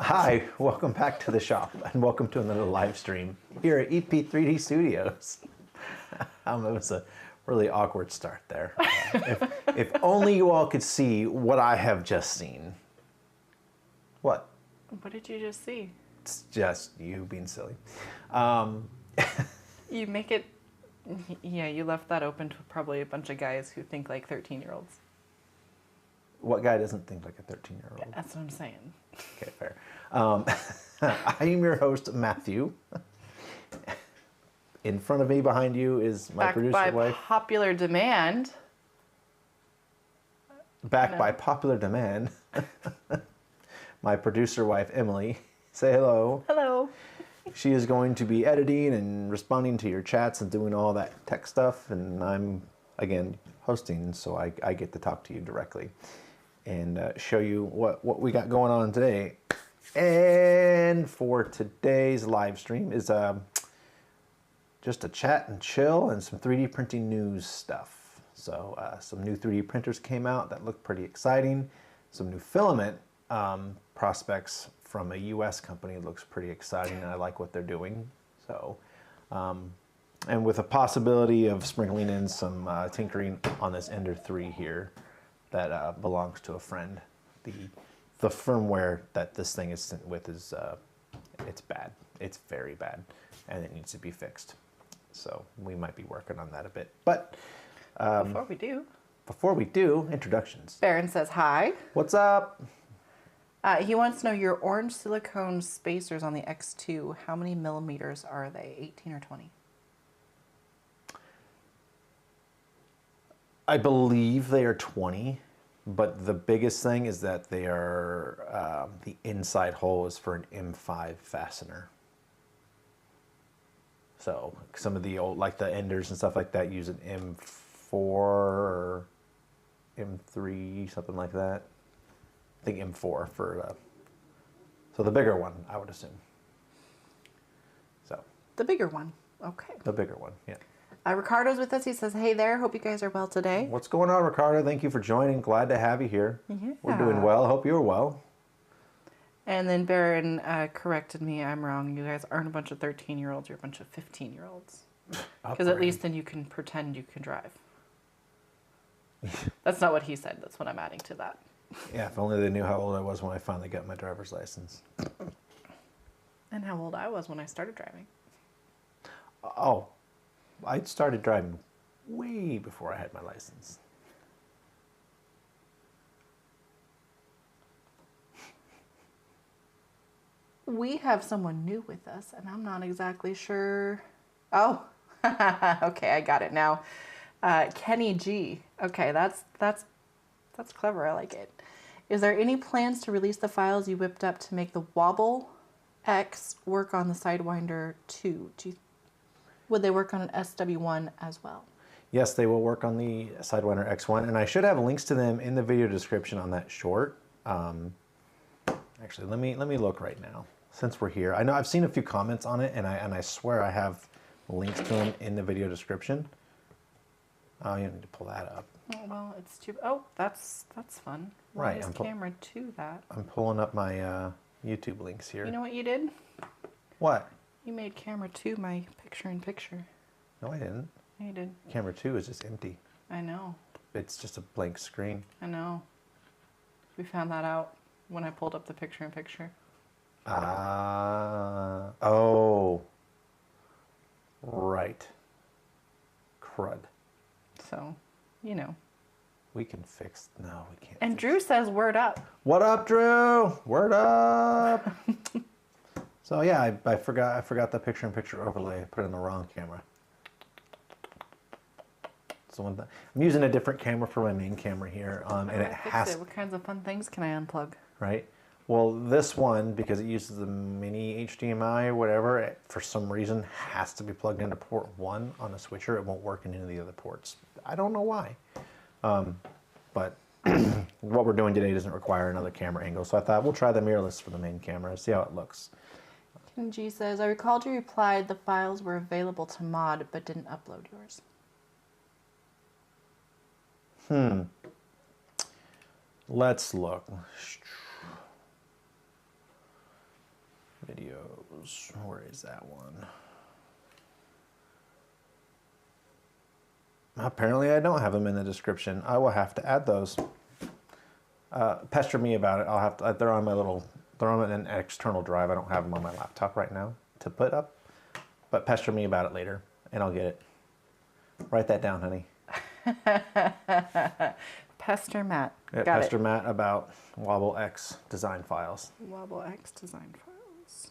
Hi, welcome back to the shop, and welcome to another live stream here at EP3D Studios. It was a really awkward start there. If only you all could see what I have just seen. What? What did you just see? It's just you being silly. You make it... Yeah, you left that open to probably a bunch of guys who think like 13-year-olds. What guy doesn't think like a 13-year-old? That's what I'm saying. Okay, fair. I am your host, Matthew. In front of me, behind you, is my producer Back by wife. popular demand. Back by popular demand. My producer wife, Emily. Say hello. Hello. She is going to be editing and responding to your chats and doing all that tech stuff. And I'm, again, hosting, so I get to talk to you directly and show you what we got going on today. And for today's live stream is just a chat and chill and some 3D printing news stuff. So some new 3D printers came out that look pretty exciting. Some new filament prospects from a US company looks pretty exciting, and I like what they're doing. So, and with a possibility of sprinkling in some tinkering on this Ender 3 here that belongs to a friend. The firmware that this thing is sent with is, it's bad. It's very bad, and it needs to be fixed. So we might be working on that a bit. But before we do, introductions. Baron says hi. What's up? He wants to know your orange silicone spacers on the X2. How many millimeters are they? 18 or 20? I believe they are 20, but the biggest thing is that they are, the inside hole is for an M5 fastener. So some of the old, like the Enders and stuff like that, use an M4 or M3, something like that. I think M4 for, so the bigger one, I would assume. So. The bigger one. Okay. The bigger one, yeah. Ricardo's with us. He says, hey there. Hope you guys are well today. What's going on, Ricardo? Thank you for joining. Glad to have you here. Yeah. We're doing well. Hope you're well. And then Baron corrected me. I'm wrong. You guys aren't a bunch of 13-year-olds. You're a bunch of 15-year-olds. Because at least then you can pretend you can drive. That's not what he said. That's what I'm adding to that. Yeah, if only they knew how old I was when I finally got my driver's license. And how old I was when I started driving. Oh, I started driving way before I had my license. We have someone new with us, and I'm not exactly sure. Oh, okay, I got it now. Kenny G. Okay, that's clever. I like it. Is there any plans to release the files you whipped up to make the Wobble X work on the Sidewinder 2? Would they work on an SW1 as well? Yes, they will work on the Sidewinder X1, and I should have links to them in the video description on that short. Actually, let me look right now since we're here. I know I've seen a few comments on it, and I swear I have links to them in the video description. Oh, you need to pull that up. Oh, well, it's too. Oh, that's fun. Right, I'm camera to that. I'm pulling up my YouTube links here. You know what you did? What? You made camera 2 my picture-in-picture. No, I didn't. Yeah, you did. Camera 2 is just empty. I know. It's just a blank screen. I know. We found that out when I pulled up the picture-in-picture. Oh. Right. Crud. So, you know. We can fix... No, we can't. And Drew says, word up. What up, Drew? Word up. So yeah, I forgot the picture-in-picture overlay. I put it in the wrong camera. So I'm using a different camera for my main camera here, and it has. What kinds of fun things can I unplug? Right. Well, this one, because it uses the mini HDMI or whatever, it, for some reason has to be plugged into port 1 on the switcher. It won't work in any of the other ports. I don't know why. But what we're doing today doesn't require another camera angle, so I thought we'll try the mirrorless for the main camera, see how it looks. Ken G says, I recalled you replied the files were available to mod, but didn't upload yours. Let's look. videos. Where is that one? Apparently I don't have them in the description. I will have to add those. Pester me about it. I'll have to, they're on an external drive. I don't have them on my laptop right now to put up, but pester me about it later and I'll get it. Write that down, honey. Pester Matt. Yeah, Got pester it. Matt about Wobble X design files. Wobble X design files.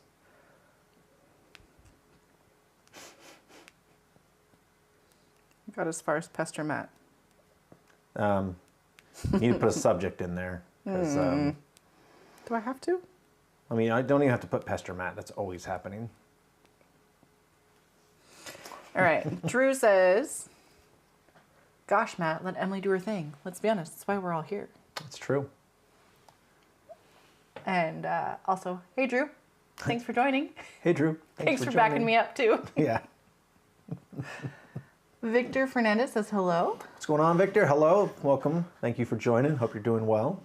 Got as far as Pester Matt. You need to put a subject in there. 'Cause, Do I have to? I mean, I don't even have to put pester Matt. That's always happening. All right. Drew says, gosh, Matt, let Emily do her thing. Let's be honest. That's why we're all here. It's true. And also, hey, Drew. Thanks for joining. Hey, Drew. Thanks for backing me up, too. Yeah. Victor Fernandez says hello. What's going on, Victor? Hello. Welcome. Thank you for joining. Hope you're doing well.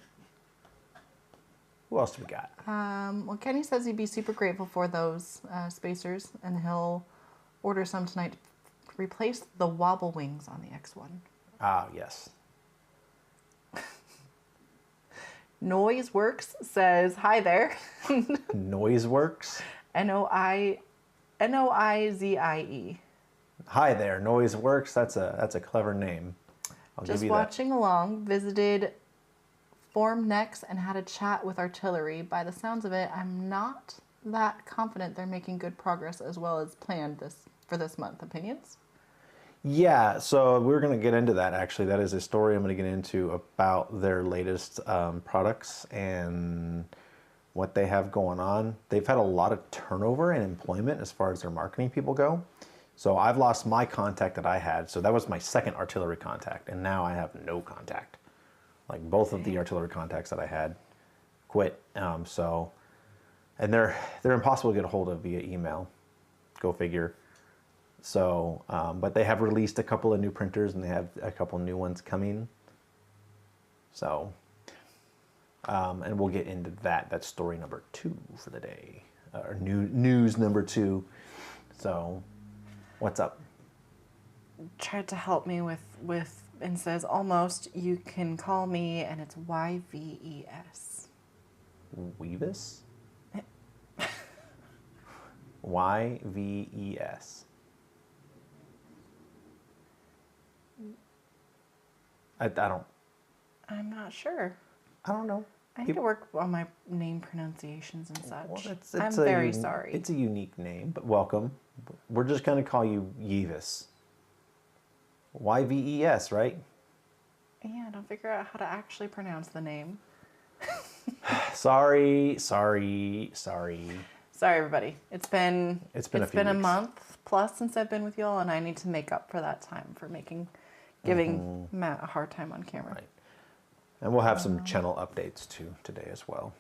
Who else do we got? Well, Kenny says he'd be super grateful for those spacers, and he'll order some tonight to replace the wobble wings on the X1. Ah, yes. Noiseworks says, hi there. Noiseworks? Noizie. Hi there, Noiseworks. That's a clever name. I'll Just give you watching along, visited Form Next and had a chat with artillery. By the sounds of it, I'm not that confident they're making good progress as well as planned for this month. Opinions? Yeah, so we're going to get into that actually. That is a story I'm going to get into about their latest products and what they have going on. They've had a lot of turnover in employment as far as their marketing people go. So I've lost my contact that I had. So that was my second artillery contact, and now I have no contact. Like both of the artillery contacts that I had quit. And they're impossible to get a hold of via email. Go figure. So, but they have released a couple of new printers and they have a couple new ones coming. So, and we'll get into that. That's story number 2 for the day, or news number 2. So, what's up? Tried to help me with and says almost you can call me and it's YVES. Weavis? YVES. I don't. I'm not sure. I don't know. I need to work on my name pronunciations and such. Well, it's I'm very sorry. It's a unique name, but welcome. We're just going to call you Yevis. YVES, right? Yeah, don't figure out how to actually pronounce the name. Sorry. Sorry, everybody. It's been a month plus since I've been with y'all, and I need to make up for that time for giving Matt a hard time on camera. Right. And we'll have some channel updates too today as well.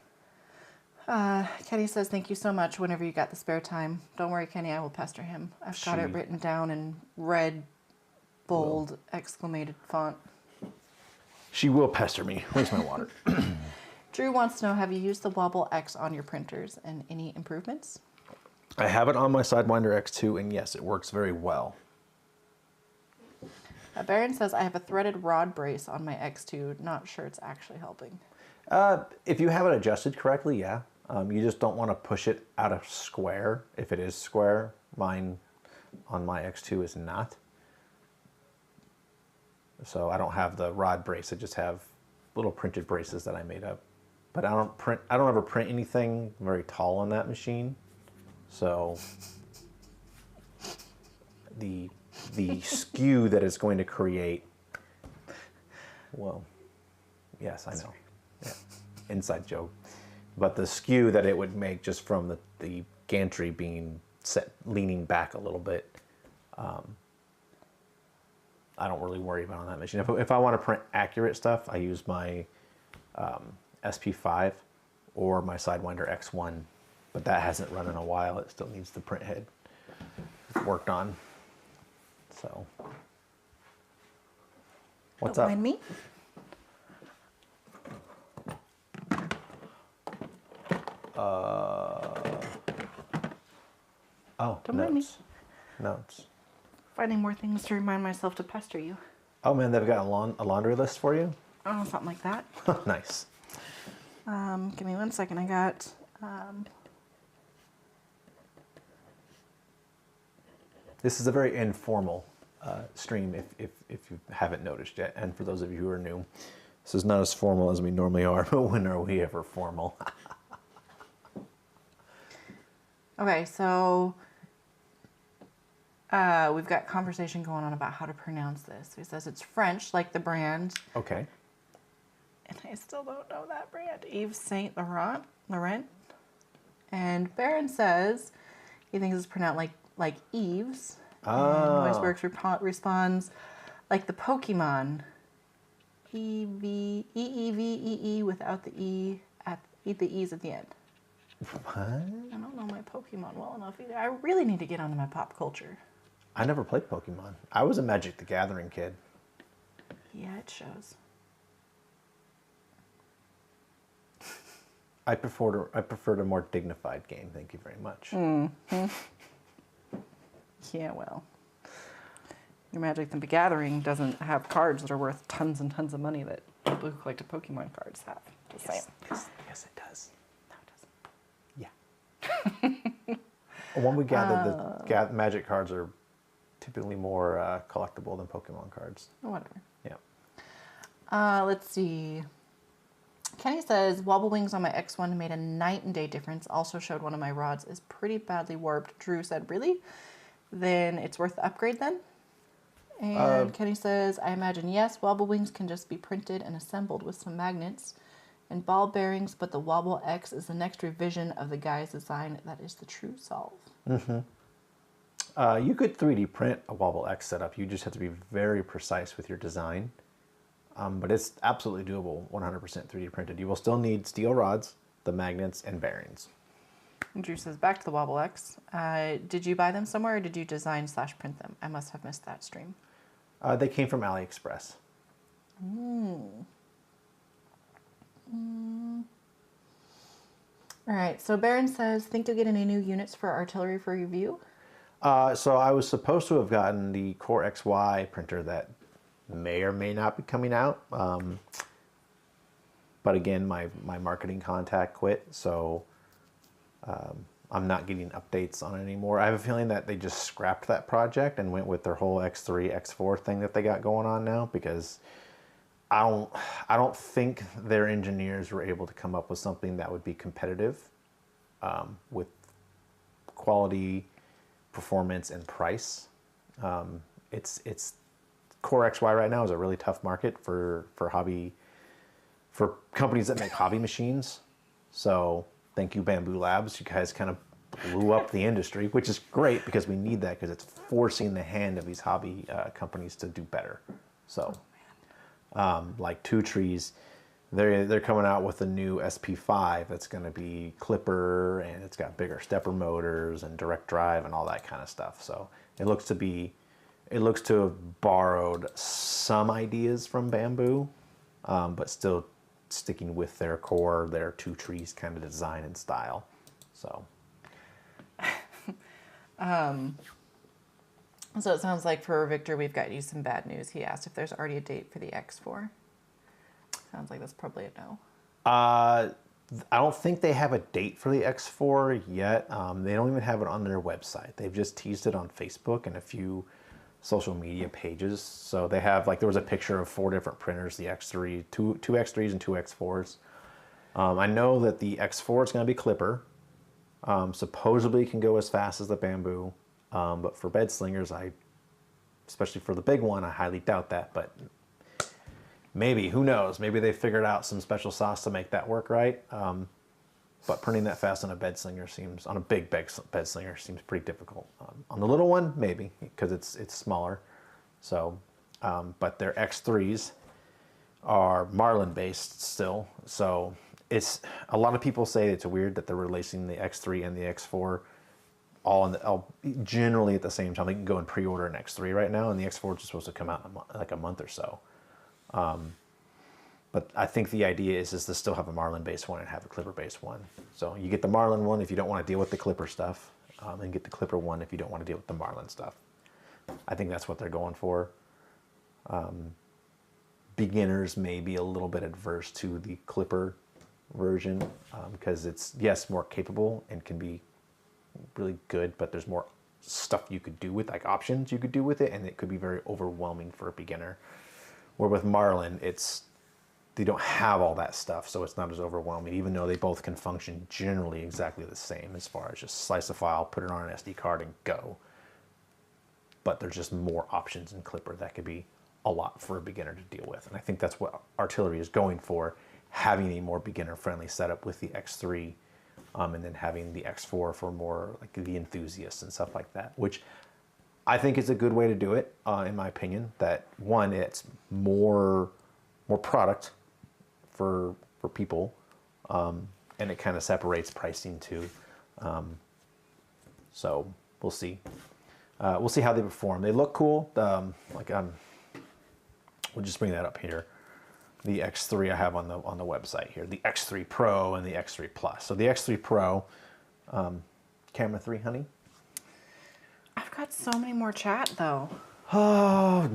Kenny says, thank you so much whenever you got the spare time. Don't worry, Kenny, I will pester him. I've got it written down in red, bold, exclamated font. She will pester me. Where's my water? Drew wants to know, have you used the Wobble X on your printers and any improvements? I have it on my Sidewinder X2, and yes, it works very well. Baron says, I have a threaded rod brace on my X2. Not sure it's actually helping. If you have it adjusted correctly, yeah. You just don't want to push it out of square. If it is square, mine on my X2 is not. So I don't have the rod brace. I just have little printed braces that I made up. But I don't ever print anything very tall on that machine. So the skew that it's going to create, well, yes, I know. Yeah. Inside joke. But the skew that it would make just from the gantry being set, leaning back a little bit, I don't really worry about on that machine. If I want to print accurate stuff, I use my SP5 or my Sidewinder X1, but that hasn't run in a while. It still needs the print head worked on. So, what's up? Don't mind me. Oh, Don't mind me. notes. Notes. Finding more things to remind myself to pester you. Oh man, they've got a laundry list for you? Oh, something like that. Nice. Give me 1 second. I got... This is a very informal stream if you haven't noticed yet. And for those of you who are new, this is not as formal as we normally are, but when are we ever formal? Okay, so we've got conversation going on about how to pronounce this. He says it's French, like the brand. Okay. And I still don't know that brand. Yves Saint Laurent. And Baron says he thinks it's pronounced like Eves. Oh. And Voiceworks responds like the Pokemon. E-E-V-E-E without the E at the E's at the end. What? I don't know my Pokemon well enough either. I really need to get onto my pop culture. I never played Pokemon. I was a Magic the Gathering kid. Yeah, it shows. I preferred a more dignified game. Thank you very much. Mm-hmm. Yeah, well, your Magic the Gathering doesn't have cards that are worth tons and tons of money that people who collect Pokemon cards have. Just saying. Yes, it does. No, it doesn't. Yeah. One we gathered that Magic cards are typically more collectible than Pokemon cards. Whatever. Yeah. Let's see. Kenny says, Wobble Wings on my X1 made a night and day difference. Also showed one of my rods is pretty badly warped. Drew said, really? Then it's worth the upgrade then? And Kenny says, I imagine yes, Wobble Wings can just be printed and assembled with some magnets and ball bearings, but the Wobble X is the next revision of the guy's design. That is the true solve. Mm-hmm. You could 3D print a Wobble X setup. You just have to be very precise with your design. But it's absolutely doable, 100% 3D printed. You will still need steel rods, the magnets, and bearings. Drew says, back to the Wobble X. Did you buy them somewhere or did you design/print them? I must have missed that stream. They came from AliExpress. All right, so Baron says, think you'll get any new units for artillery for review? So I was supposed to have gotten the Core XY printer that may or may not be coming out. But again, my marketing contact quit, so I'm not getting updates on it anymore. I have a feeling that they just scrapped that project and went with their whole X3, X4 thing that they got going on now, because I don't think their engineers were able to come up with something that would be competitive with quality, performance, and price. It's Core XY right now is a really tough market for companies that make hobby machines. So thank you, Bamboo Labs. You guys kind of blew up the industry, which is great because we need that because it's forcing the hand of these hobby companies to do better. So like Two Trees, they're coming out with a new SP5 that's going to be clipper and it's got bigger stepper motors and direct drive and all that kind of stuff. So it looks to have borrowed some ideas from Bamboo, but still sticking with their core, their Two Trees kind of design and style. So. So it sounds like for Victor, we've got you some bad news. He asked if there's already a date for the X4. Sounds like that's probably a no. I don't think they have a date for the X4 yet. They don't even have it on their website. They've just teased it on Facebook and a few social media pages. So they have, like, there was a picture of 4 different printers, the X3, two X3s and 2 X4s. I know that the X4 is going to be clipper. Supposedly can go as fast as the Bamboo. But for bed slingers, especially for the big one, I highly doubt that. But maybe, who knows? Maybe they figured out some special sauce to make that work right. But printing that fast on a bed slinger on a big bed slinger seems pretty difficult. On the little one, maybe, because it's smaller. So, but their X3s are Marlin based still. So it's, a lot of people say it's weird that they're releasing the X3 and the X4 all generally at the same time. They can go and pre-order an X3 right now, and the X4 is supposed to come out in like a month or so. But I think the idea is to still have a Marlin-based one and have a Clipper-based one. So you get the Marlin one if you don't want to deal with the Clipper stuff, and get the Clipper one if you don't want to deal with the Marlin stuff. I think that's what they're going for. Beginners may be a little bit adverse to the Clipper version because it's, yes, more capable and can be really good, but there's more stuff you could do with, like options you could do with it, and it could be very overwhelming for a beginner. Where with Marlin, they don't have all that stuff, so it's not as overwhelming, even though they both can function generally exactly the same as far as just slice a file, put it on an SD card, and go. But there's just more options in Clipper that could be a lot for a beginner to deal with. And I think that's what Artillery is going for, having a more beginner-friendly setup with the X3, and then having the X4 for more like the enthusiasts and stuff like that, which I think is a good way to do it, in my opinion. That one, it's more product for people, and it kind of separates pricing too. So we'll see. We'll see how they perform. They look cool. We'll just bring that up here. The X3 I have on the website here. The X3 Pro and the X3 Plus. So the X3 Pro, camera 3, honey. I've got so many more chat though. Oh,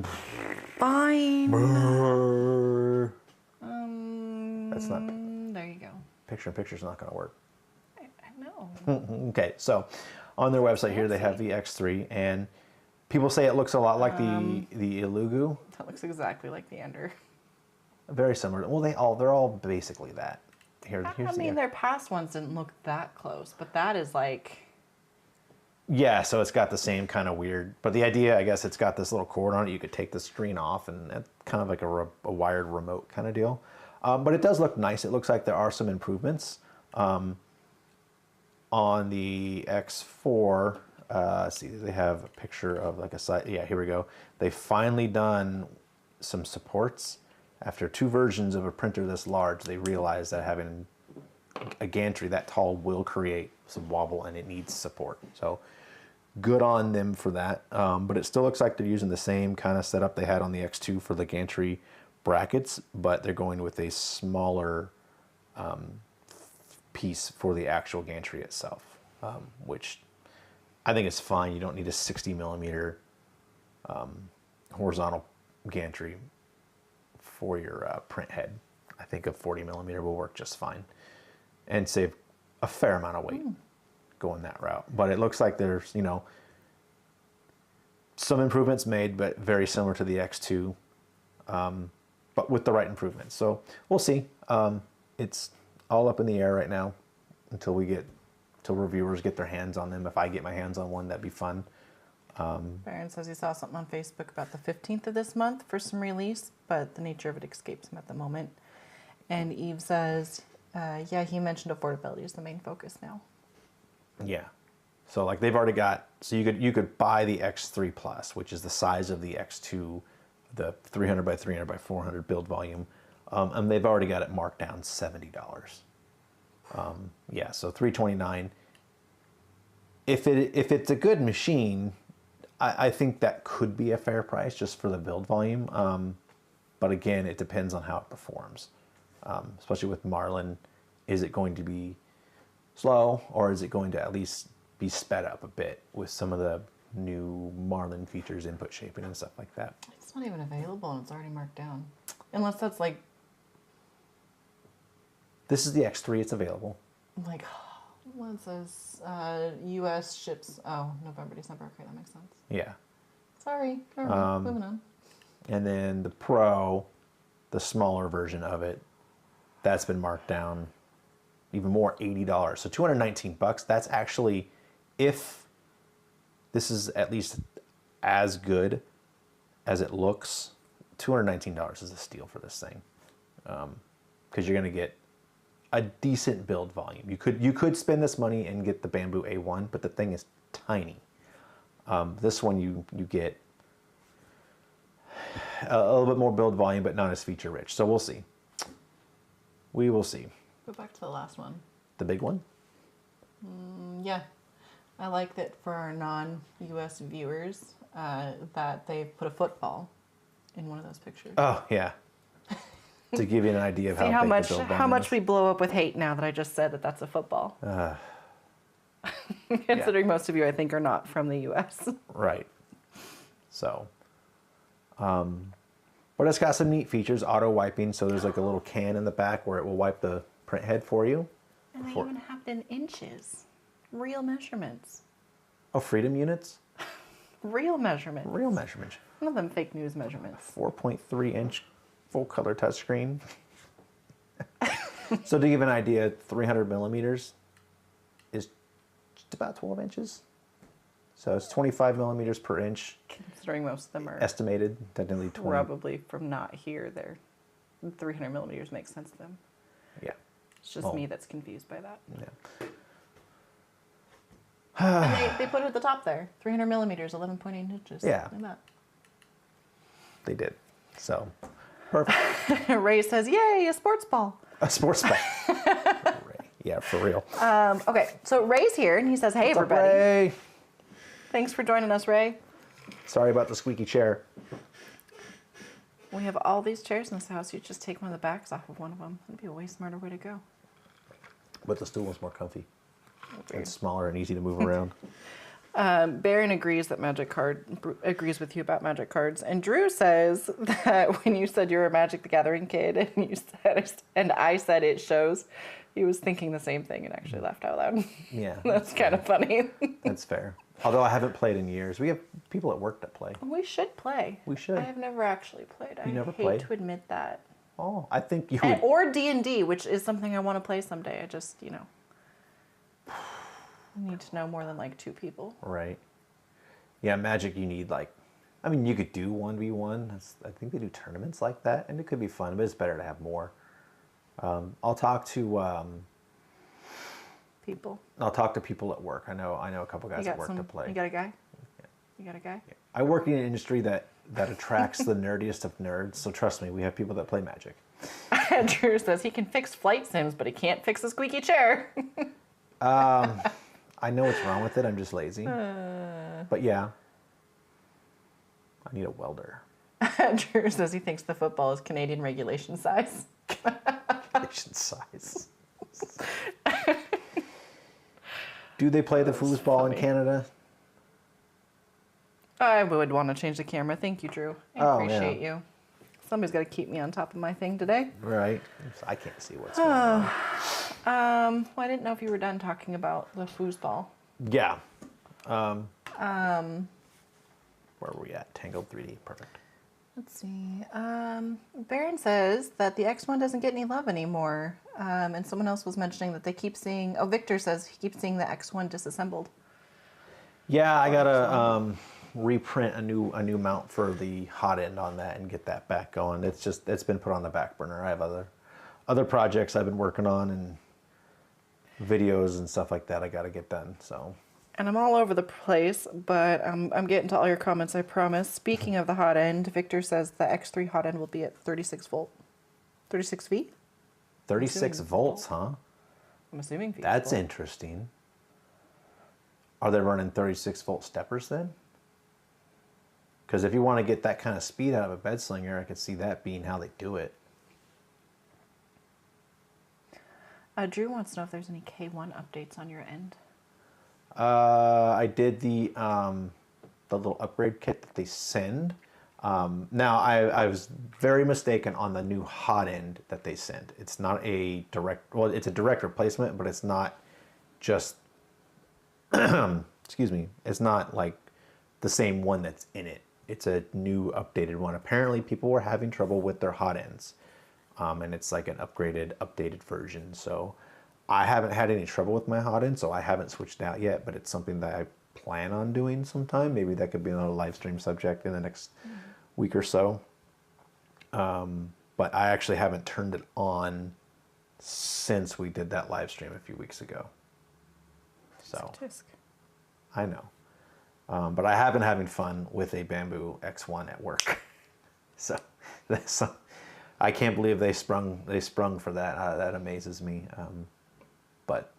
Fine. That's not. There you go. Picture's not going to work. I know. Okay, so on their website here they have the X3, and people say it looks a lot like the Ilugu. That looks exactly like the Ender. Very similar. Well, they're all basically that. Here's their past ones didn't look that close, but that is like. Yeah, so it's got the same kind of weird, but the idea, I guess, it's got this little cord on it. You could take the screen off, and it's kind of like a wired remote kind of deal. But it does look nice. It looks like there are some improvements on the X4. See, they have a picture of like a side. Yeah, here we go. They've finally done some supports. After 2 versions of a printer this large, they realized that having a gantry that tall will create some wobble, and it needs support. So good on them for that. But it still looks like they're using the same kind of setup they had on the X2 for the gantry brackets, but they're going with a smaller piece for the actual gantry itself, which I think is fine. You don't need a 60 millimeter horizontal gantry for your print head. I think a 40 millimeter will work just fine and save a fair amount of weight going that route. But it looks like there's, some improvements made, but very similar to the X2, but with the right improvements. So we'll see. It's all up in the air right now until reviewers get their hands on them. If I get my hands on one, that'd be fun. Baron says he saw something on Facebook about the 15th of this month for some release, but the nature of it escapes him at the moment. And Eve says, yeah, he mentioned affordability is the main focus now. Yeah. So like they've already got, so you could buy the X3 Plus, which is the size of the X2, the 300 by 300 by 400 build volume, and they've already got it marked down $70. Yeah, so $329. If it's a good machine, I think that could be a fair price just for the build volume. But again, it depends on how it performs. Especially with Marlin, is it going to be slow, or is it going to at least be sped up a bit with some of the new Marlin features, input shaping and stuff like that? It's not even available and it's already marked down. Unless that's like... This is the X3, it's available. Like, what says U.S. ships, November, December, okay, that makes sense. Yeah. Sorry, moving on. And then the Pro, the smaller version of it, that's been marked down even more, $80. So $219. That's actually, if this is at least as good as it looks, $219 is a steal for this thing. Because you're going to get a decent build volume. You could spend this money and get the Bamboo A1, but the thing is tiny. This one you get a little bit more build volume, but not as feature rich. So we'll see. We will see. Go back to the last one. The big one? Yeah. I like that for our non-US viewers that they put a football in one of those pictures. Oh, yeah. To give you an idea of See how big much the build how volume much is. we blow up with hate now that I just said that that's a football. Considering most of you, I think, are not from the U.S. Right. So, but it's got some neat features, auto wiping. So there's like a little can in the back where it will wipe the print head for you. And they even have it in inches. Real measurements. Oh, freedom units? Real measurements. Real measurements. None of them fake news measurements. 4.3 inch full color touchscreen. So to give an idea, 300 millimeters is just about 12 inches. So it's 25 millimeters per inch. Considering most of them are Estimated, technically 20. probably from not here. They're 300 millimeters makes sense to them. Yeah. It's just me that's confused by that. Yeah. And they put it at the top there. 300 millimeters, 11.8 inches. Yeah. Look at that. They did. So, perfect. Ray says, yay, a sports ball. A sports ball. Yeah, for real. Okay, so Ray's here, and he says, hey, What's up, everybody. Ray? Thanks for joining us, Ray. Sorry about the squeaky chair. We have all these chairs in this house. You just take one of the backs off of one of them. That'd be a way smarter way to go. But the stool was more comfy. Weird. And smaller and easy to move around. Baron agrees with you about magic cards, and Drew says that when you said you were a Magic the Gathering kid, and I said it shows, he was thinking the same thing and actually laughed out loud. Yeah. That's kind of funny. That's fair. Although I haven't played in years. We have people at work that play. We should play. We should. I have never actually played. I never hate played? to admit that. Oh, I think you would. Or D&D, which is something I want to play someday. I just, I need to know more than like 2 people. Right. Yeah, Magic you need you could do 1v1. I think they do tournaments like that, and it could be fun, but it's better to have more. I'll talk to People. people at work. I know a couple guys at work to play. You got a guy? Yeah. You got a guy? Yeah. I work in an industry that attracts the nerdiest of nerds, so trust me, we have people that play Magic. Drew says he can fix flight sims, but he can't fix a squeaky chair. I know what's wrong with it. I'm just lazy. But yeah, I need a welder. Drew says he thinks the football is Canadian regulation size. Regulation size. Do they play the foosball in Canada? I would want to change the camera. Thank you, Drew. I appreciate you. Somebody's got to keep me on top of my thing today. Right. I can't see what's going on. Well, I didn't know if you were done talking about the foosball. Yeah. Where were we at? Tangled 3D. Perfect. Let's see. Baron says that the X1 doesn't get any love anymore. And someone else was mentioning that they keep seeing... Oh, Victor says he keeps seeing the X1 disassembled. Yeah, I gotta reprint a new mount for the hot end on that and get that back going. It's been put on the back burner. I have other projects I've been working on and videos and stuff like that I gotta get done. So. And I'm all over the place, but I'm getting to all your comments, I promise. Speaking of the hot end, Victor says the X3 hot end will be at 36 volt. 36 feet? 36 volts, huh? I'm assuming feet. That's interesting. Are they running 36 volt steppers then? Because if you want to get that kind of speed out of a bed slinger, I could see that being how they do it. Drew wants to know if there's any K1 updates on your end. I did the little upgrade kit that they send. Now I was very mistaken on the new hot end that they sent. It's not a direct, well, it's a direct replacement, but it's not just, excuse me, it's not like the same one that's in it. It's a new updated one. Apparently people were having trouble with their hot ends. And it's like an updated version. So I haven't had any trouble with my hot end, so I haven't switched out yet, but it's something that I plan on doing sometime. Maybe that could be another live stream subject in the next week or so. But I actually haven't turned it on since we did that live stream a few weeks ago. So I know. But I have been having fun with a Bamboo X1 at work. So that's I can't believe they sprung for that. That amazes me. But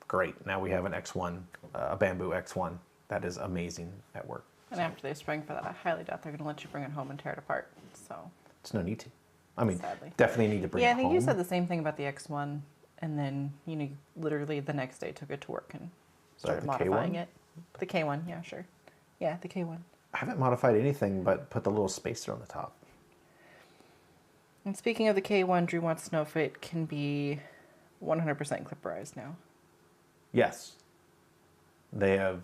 great. Now we have an X1, a Bamboo X1. That is amazing at work. And after they sprung for that, I highly doubt they're going to let you bring it home and tear it apart. So there's no need to. I mean, sadly. definitely need to bring it home. Yeah, I think you said the same thing about the X1. and then, you know, literally the next day took it to work and started the modifying K1? it. The K1, yeah, sure. Yeah, the K1. I haven't modified anything but put the little spacer on the top. And speaking of the K1, Drew wants to know if it can be 100% clipperized now. Yes. They have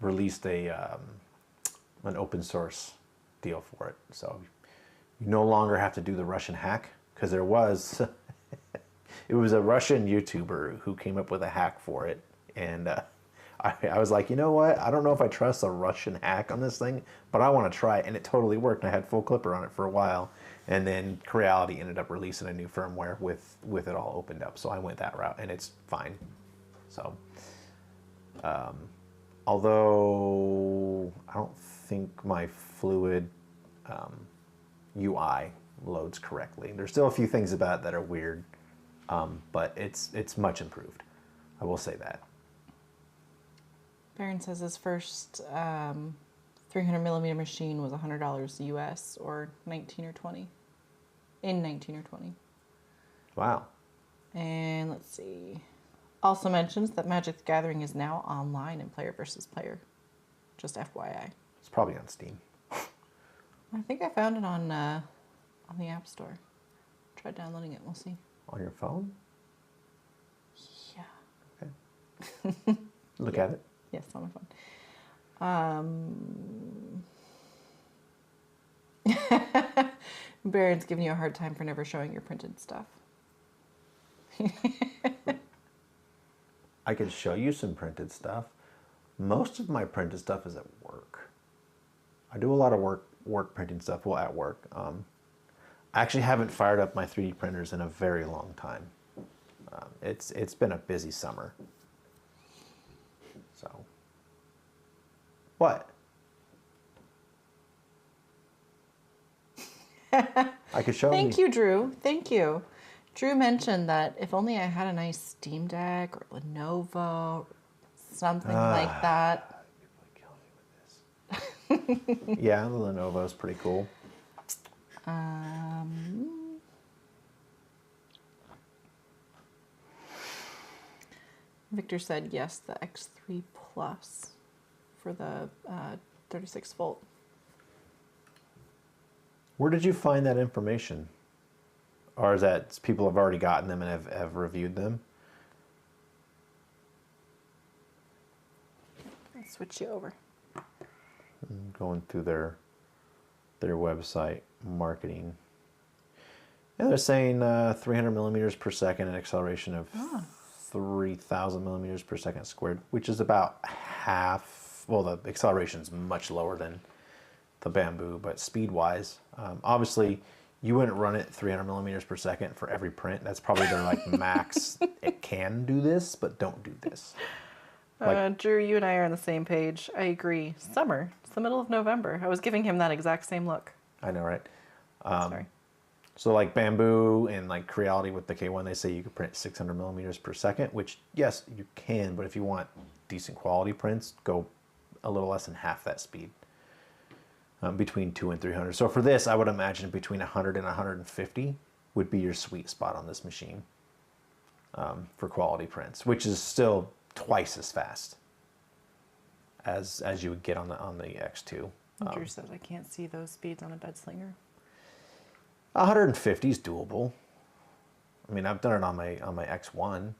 released an open source deal for it. So you no longer have to do the Russian hack, because there was, it was a Russian YouTuber who came up with a hack for it. And I was like, you know what? I don't know if I trust a Russian hack on this thing, but I want to try it. And it totally worked. I had full clipper on it for a while. And then Creality ended up releasing a new firmware with it all opened up. So I went that route, and it's fine. So, although I don't think my Fluid UI loads correctly. There's still a few things about it that are weird, but it's much improved. I will say that. Baron says his first 300 millimeter machine was $100 US or 19 or 20. In 19 or 20. Wow. And let's see. Also mentions that Magic the Gathering is now online in player versus player. Just FYI. It's probably on Steam. I think I found it on the App Store. Tried downloading it. We'll see. On your phone? Yeah. Okay. Look at it. Yes, on my phone. Baron's giving you a hard time for never showing your printed stuff. I could show you some printed stuff. Most of my printed stuff is at work. I do a lot of work printing stuff while at work. I actually haven't fired up my 3D printers in a very long time. It's been a busy summer. So, what? I could show you. Thank you, Drew. Thank you. Drew mentioned that if only I had a nice Steam Deck or Lenovo, something like that. People are killing me with this. Yeah, the Lenovo is pretty cool. Victor said yes, the X3 Plus for the 36 volt. Where did you find that information? Or is that people have already gotten them and have reviewed them? I'll switch you over. I'm going through their website marketing. Yeah, they're saying 300 millimeters per second, an acceleration of 3,000 millimeters per second squared, which is about half. Well, the acceleration is much lower than the Bamboo, but speed-wise, obviously, you wouldn't run it 300 millimeters per second for every print. That's probably their like max. It can do this, but don't do this. Drew, you and I are on the same page. I agree. Summer. It's the middle of November. I was giving him that exact same look. I know, right? Sorry. So like Bamboo and like Creality with the K1, they say you can print 600 millimeters per second, which yes, you can, but if you want decent quality prints, go a little less than half that speed. Between 200 and 300. So for this, I would imagine between 100 and 150 would be your sweet spot on this machine for quality prints, which is still twice as fast as you would get on the X2. Drew says I can't see those speeds on a bed slinger. 150 is doable. I mean, I've done it on my X1.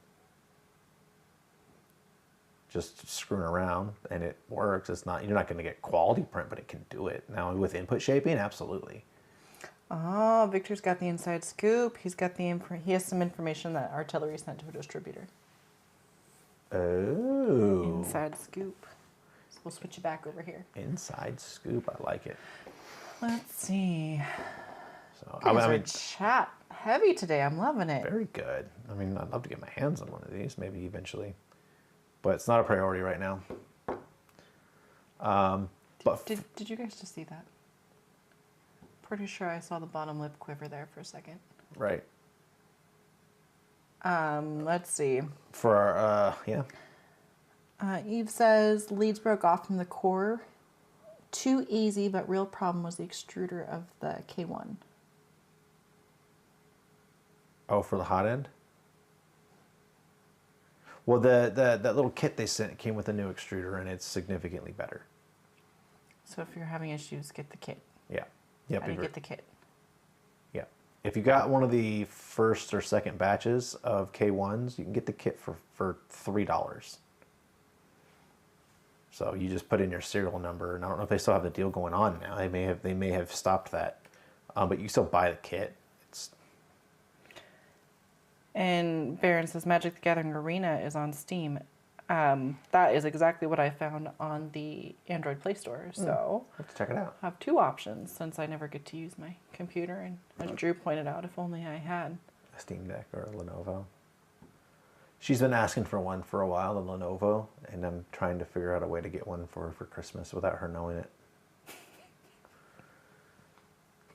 Just screwing around, and it works. It's not, you're not going to get quality print, but it can do it. Now with input shaping, absolutely. Oh, Victor's got the inside scoop. He has some information that Artillery sent to a distributor. Oh. Inside scoop. So we'll switch you back over here. Inside scoop, I like it. Let's see. So I mean, chat heavy today. I'm loving it. Very good. I mean, I'd love to get my hands on one of these, maybe eventually. But it's not a priority right now. Did you guys just see that? Pretty sure I saw the bottom lip quiver there for a second. Right. Let's see. For our, yeah. Eve says leads broke off from the core. Too easy, but real problem was the extruder of the K1. Oh, for the hot end? Well, that little kit they sent came with a new extruder, and it's significantly better. So if you're having issues, get the kit. Yeah. Yep. How do you get the kit? Yeah. If you got one of the first or second batches of K1s, you can get the kit for $3. So you just put in your serial number, and I don't know if they still have the deal going on now. They may have stopped that, but you still buy the kit. And Baron says Magic the Gathering Arena is on Steam. That is exactly what I found on the Android Play Store. So Let's check it out. I have two options since I never get to use my computer. And as Drew pointed out, if only I had. A Steam Deck or a Lenovo. She's been asking for one for a while, a Lenovo, and I'm trying to figure out a way to get one for her for Christmas without her knowing it.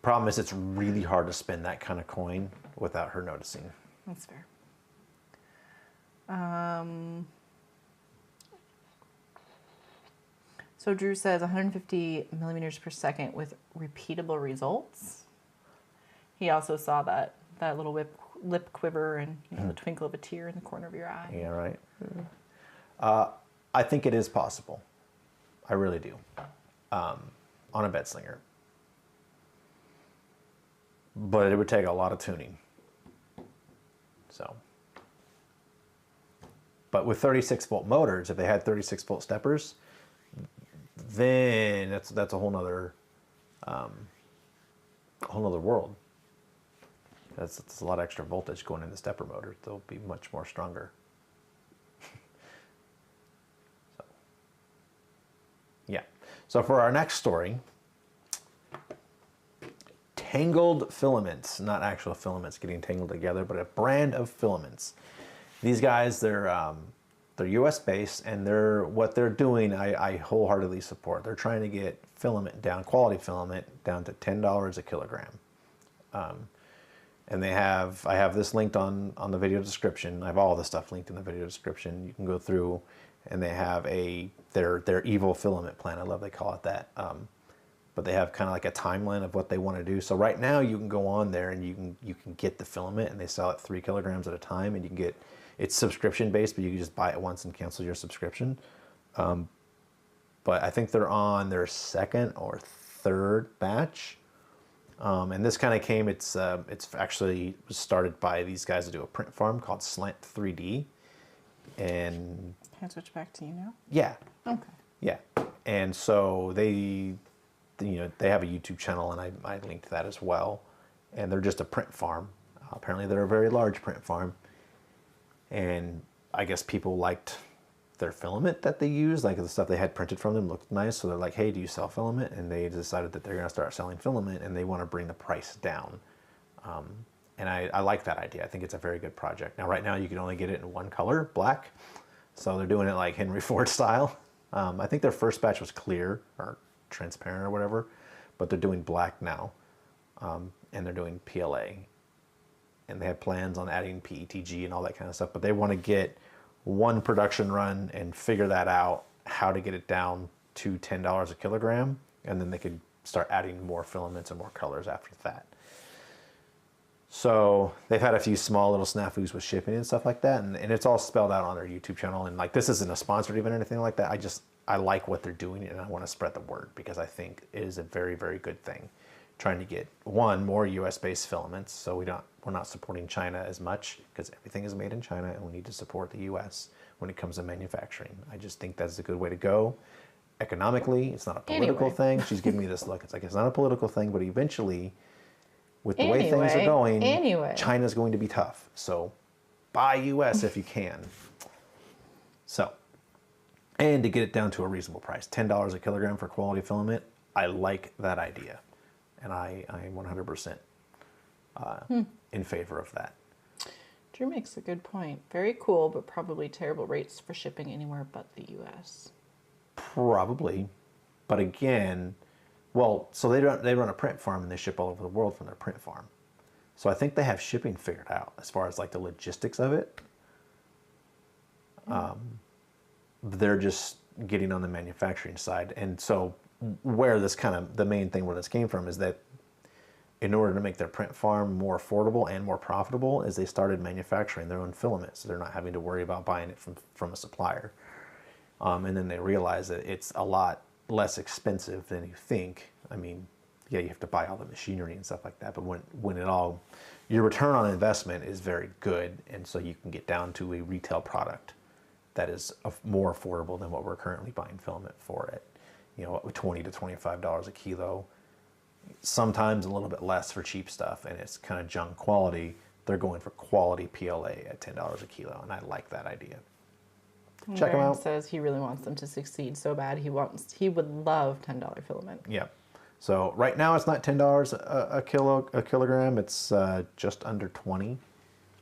Problem is, it's really hard to spend that kind of coin without her noticing. That's fair. So Drew says 150 millimeters per second with repeatable results. He also saw that little lip quiver and the twinkle of a tear in the corner of your eye. Yeah, right. I think it is possible. I really do. On a bed slinger. But it would take a lot of tuning. So, but with 36-volt motors, if they had 36-volt steppers, then that's a whole nother world. That's a lot of extra voltage going in the stepper motor. They'll be much more stronger. So, yeah. So for our next story, Tangled filaments, not actual filaments getting tangled together, but a brand of filaments. These guys, they're U.S. based, and what they're doing, I wholeheartedly support. They're trying to get filament down, quality filament down to $10 a kilogram. And I have this linked on the video description. I have all the stuff linked in the video description. You can go through, and they have their evil filament plan. I love they call it that. But they have kind of like a timeline of what they want to do. So right now you can go on there and you can get the filament, and they sell it 3 kilograms at a time, and you can get, it's subscription based, but you can just buy it once and cancel your subscription. But I think they're on their second or third batch. And this kind of came, it's actually started by these guys that do a print farm called Slant 3D. And can I switch back to you now? Yeah. Okay. Yeah. And so they have a YouTube channel, and I linked that as well. And they're just a print farm. Apparently they're a very large print farm. And I guess people liked their filament that they used, like the stuff they had printed from them looked nice. So they're like, hey, do you sell filament? And they decided that they're going to start selling filament, and they want to bring the price down. And I like that idea. I think it's a very good project. Now, right now you can only get it in one color, black. So they're doing it like Henry Ford style. I think their first batch was clear or transparent or whatever, but they're doing black now, and they're doing PLA, and they have plans on adding PETG and all that kind of stuff, but they want to get one production run and figure that out, how to get it down to $10 a kilogram, and then they could start adding more filaments and more colors after that. So they've had a few small little snafus with shipping and stuff like that, and it's all spelled out on their YouTube channel. And like, this isn't a sponsored event or anything like that. I like what they're doing, and I want to spread the word because I think it is a very, very good thing. Trying to get more US-based filaments, so we're not supporting China as much, because everything is made in China, and we need to support the US when it comes to manufacturing. I just think that's a good way to go. Economically, it's not a political thing. She's giving me this look. It's like, it's not a political thing, but eventually, with the way things are going, China's going to be tough. So buy US if you can. So, and to get it down to a reasonable price, $10 a kilogram for quality filament, I like that idea. And I'm 100% in favor of that. Drew makes a good point. Very cool, but probably terrible rates for shipping anywhere but the US. Probably. But again, well, so they run a print farm, and they ship all over the world from their print farm. So I think they have shipping figured out as far as like the logistics of it. They're just getting on the manufacturing side. And so where this kind of, the main thing where this came from is that in order to make their print farm more affordable and more profitable, is they started manufacturing their own filaments. So they're not having to worry about buying it from a supplier. And then they realize that it's a lot less expensive than you think. I mean, yeah, you have to buy all the machinery and stuff like that, but when it all, your return on investment is very good, and so you can get down to a retail product that is more affordable than what we're currently buying filament for at, $20 to $25 a kilo. Sometimes a little bit less for cheap stuff, and it's kind of junk quality. They're going for quality PLA at $10 a kilo, and I like that idea. Check them out. Says he really wants them to succeed so bad. He would love $10 filament. Yeah. So right now it's not $10 a kilogram. It's just under 20.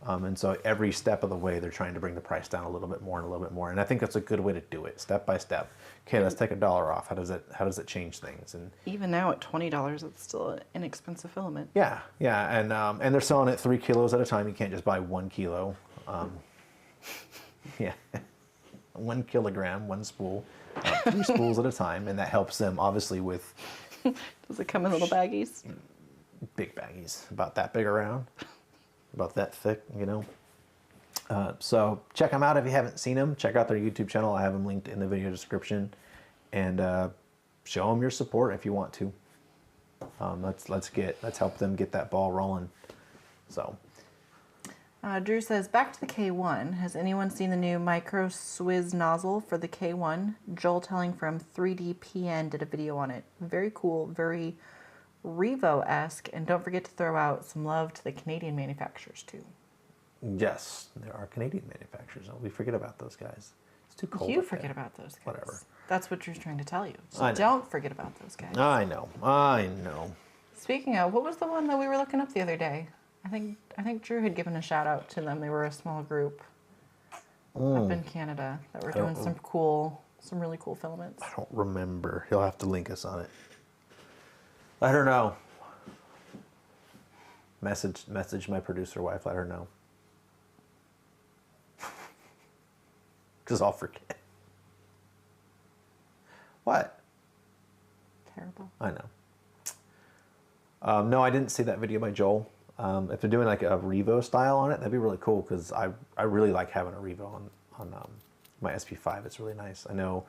And so every step of the way they're trying to bring the price down a little bit more and a little bit more. And I think that's a good way to do it, step by step. Okay, let's take $1 off. How does it change things? And even now at $20, it's still an inexpensive filament. Yeah, and they're selling it 3 kilos at a time. You can't just buy 1 kilo. Yeah, 1 kilogram, 1 spool, 3 spools at a time, and that helps them obviously with. Does it come in little baggies? Big baggies, about that big around, about that thick, So check them out if you haven't seen them. Check out their YouTube channel. I have them linked in the video description, and show them your support if you want to. Let's help them get that ball rolling. So. Drew says, back to the K1. Has anyone seen the new micro Swizz nozzle for the K1? Joel Telling from 3DPN did a video on it. Very cool, very Revo-esque, and don't forget to throw out some love to the Canadian manufacturers too. Yes, there are Canadian manufacturers. We forget about those guys. It's too cold. You forget about those guys. Whatever. That's what Drew's trying to tell you. So don't forget about those guys. I know. Speaking of, what was the one that we were looking up the other day? I think Drew had given a shout out to them. They were a small group up in Canada that were doing some really cool filaments. I don't remember. He'll have to link us on it. Let her know. Message my producer wife. Let her know. Because I'll forget. What? Terrible. I know. No, I didn't see that video by Joel. If they're doing like a Revo style on it, that'd be really cool, because I really like having a Revo on my SP5. It's really nice. I know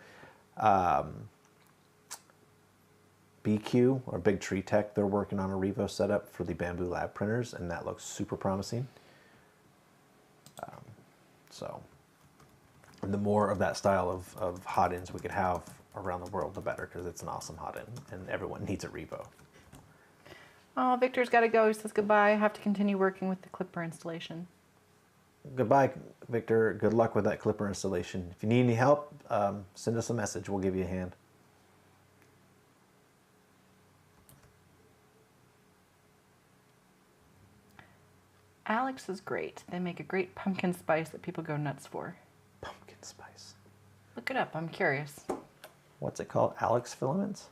BQ, or Big Tree Tech, they're working on a Revo setup for the Bamboo Lab printers, and that looks super promising. So the more of that style of hot ends we could have around the world, the better, because it's an awesome hot end, and everyone needs a Revo. Oh, Victor's got to go. He says goodbye. I have to continue working with the clipper installation. Goodbye, Victor. Good luck with that clipper installation. If you need any help, send us a message. We'll give you a hand. Alex is great. They make a great pumpkin spice that people go nuts for. Pumpkin spice. Look it up. I'm curious. What's it called? Alex filaments?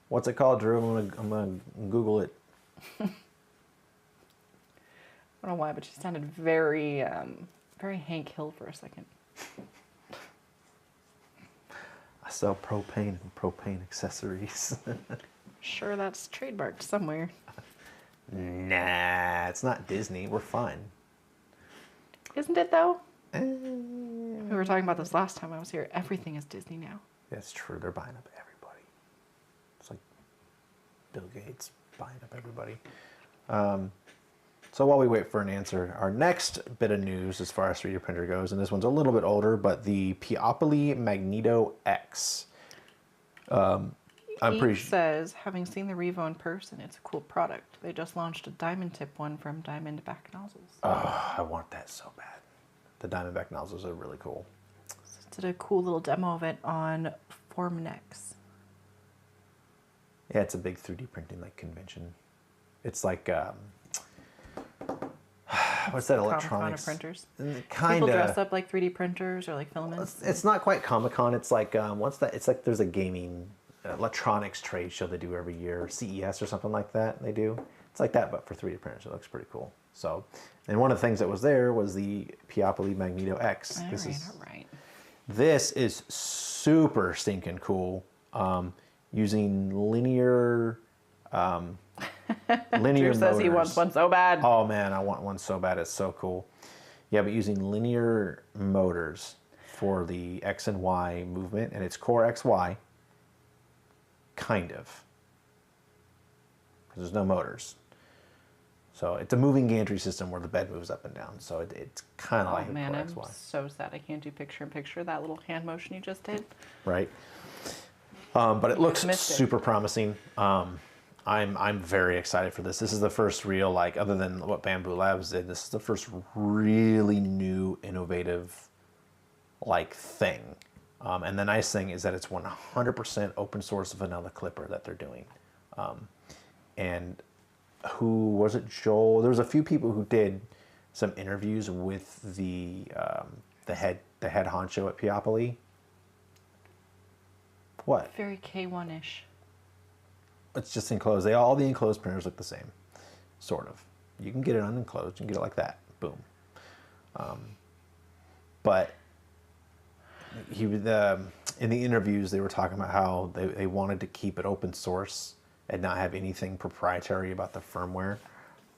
What's it called, Drew? I'm gonna Google it. I don't know why, but she sounded very, very Hank Hill for a second. I sell propane and propane accessories. Sure, that's trademarked somewhere. Nah, it's not Disney. We're fine. Isn't it, though? We were talking about this last time I was here. Everything is Disney now. That's true. They're buying up everybody. It's like Bill Gates buying up everybody. So while we wait for an answer, our next bit of news as far as 3D printer goes, and this one's a little bit older, but the Magneto X. I'm pretty sure. Says, having seen the Revo in person, it's a cool product. They just launched a diamond tip one from Diamondback Nozzles. Oh, I want that so bad. The Diamondback nozzles are really cool. So did a cool little demo of it on Formnex. Yeah, it's a big 3D printing convention. It's like what's that, electronics? Comic-Con of printers. Kind People of dress up like 3D printers or like filaments. It's not quite Comic-Con. It's like what's that? It's like there's a gaming electronics trade show they do every year, CES or something like that. They do. It's like that, but for 3D printers. It looks pretty cool. So, and one of the things that was there was the Magneto X. This is super stinking cool. Using linear linear Drew says motors. he wants one so bad. Oh man, I want one so bad. It's so cool. Yeah, but using linear motors for the X and Y movement, and it's core XY, kind of, because there's no motors. So it's a moving gantry system where the bed moves up and down. So it's kind of like a Man, core I'm XY, so sad I can't do picture-in-picture. That little hand motion you just did. right? But it looks missed it. super promising. I'm very excited for this. This is the first real, like, other than what Bamboo Labs did, this is the first really new, innovative, like, thing. And the nice thing is that it's 100% open source vanilla clipper that they're doing. And who was it, Joel? There was a few people who did some interviews with the head honcho at Peopoly. What? Very K1-ish. It's just enclosed. All the enclosed printers look the same, sort of. You can get it unenclosed. You can get it like that. Boom. But in the interviews, they were talking about how they wanted to keep it open source and not have anything proprietary about the firmware,